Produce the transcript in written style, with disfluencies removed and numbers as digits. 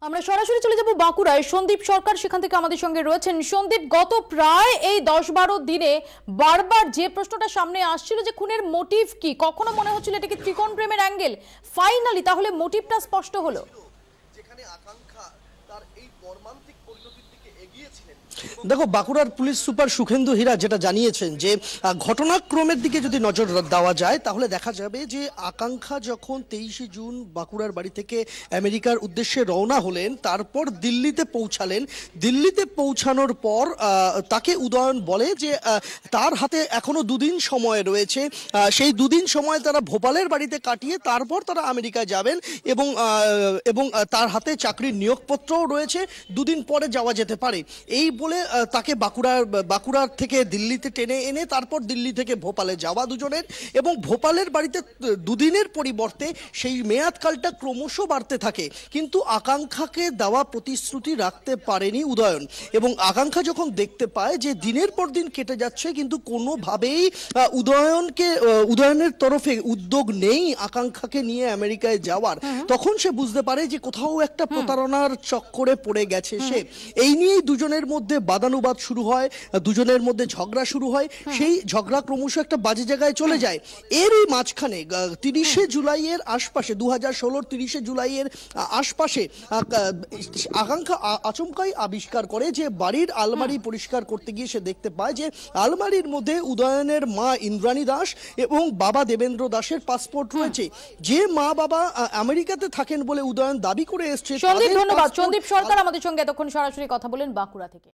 আমরা সরাসরি চলে যাব বাঁকুড়ায়। সন্দীপ সরকার সেখান থেকে আমাদের সঙ্গে রয়েছেন। সন্দীপ, গত প্রায় এই 10-12 দিনে বারবার যে প্রশ্নটা সামনে আসছিল যে খুনের মোটিভ কি, কখনো মনে হচ্ছিল এটা কি ত্রিকোণ প্রেমের অ্যাঙ্গেল, ফাইনালি তাহলে মোটিভটা স্পষ্ট হলো। যেখানে আকাঙ্ক্ষা তার এই মর্মান্তিক পরিণতির দিকে এগিয়েছিলেন। দেখো, বাঁকুড়ার পুলিশ সুপার সুখেন্দু হীরা যেটা জানিয়েছেন যে ঘটনাক্রমের দিকে যদি নজর দেওয়া যায় তাহলে দেখা যাবে যে আকাঙ্ক্ষা যখন 23শে জুন বাঁকুড়ার বাড়ি থেকে আমেরিকার উদ্দেশ্যে রওনা হলেন, তারপর দিল্লিতে পৌঁছালেন। দিল্লিতে পৌঁছানোর পর তাকে উদয়ন বলে যে তার হাতে এখনো দুদিন সময় রয়েছে, সেই দুদিন সময় তারা ভোপালের বাড়িতে কাটিয়ে তারপর তারা আমেরিকায় যাবেন এবং তার হাতে চাকরির নিয়োগপত্রও রয়েছে, দুদিন পরে যাওয়া যেতে পারে। এই বলে তাকে বাঁকুড়ার থেকে দিল্লিতে টেনে এনে তারপর দিল্লি থেকে ভোপালে যাওয়া দুজনের, এবং ভোপালের বাড়িতে দুদিনের পরিবর্তে সেই মেয়াদকালটা ক্রমশ বাড়তে থাকে। কিন্তু আকাঙ্ক্ষাকে দেওয়া প্রতিশ্রুতি রাখতে পারেনি উদয়ন, এবং আকাঙ্ক্ষা যখন দেখতে পায় যে দিনের পর দিন কেটে যাচ্ছে কিন্তু কোনোভাবেই উদয়নের তরফে উদ্যোগ নেই আকাঙ্ক্ষাকে নিয়ে আমেরিকায় যাওয়ার, তখন সে বুঝতে পারে যে কোথাও একটা প্রতারণার চক্করে পড়ে গেছে সে। এই নিয়েই দুজনের মধ্যে বাদানুবাদ শুরু হয়, দুজনের মধ্যে ঝগড়া শুরু হয়। সেই ঝগড়া ক্রমশ একটা বাজে জায়গায় চলে যায়। এরই মাঝখানে 30শে জুলাইয়ের আশপাশে, 2016 30শে জুলাইয়ের আশপাশে আকাঙ্ক্ষা আচমকাই আবিষ্কার করে যে বাড়ির আলমারি পরিষ্কার করতে গিয়ে সে দেখতে পায় যে আলমারির মধ্যে উদয়নের মা ইন্দ্রাণী দাস এবং বাবা দেবেন্দ্র দাসের পাসপোর্ট রয়েছে। যে মা বাবা আমেরিকাতে থাকেন বলে উদয়ন দাবি করে এসছে। সন্দীপ, ধন্যবাদ। সন্দীপ সরকার আমাদের সঙ্গে এতক্ষণ সরাসরি কথা বলেন বাঁকুড়া থেকে।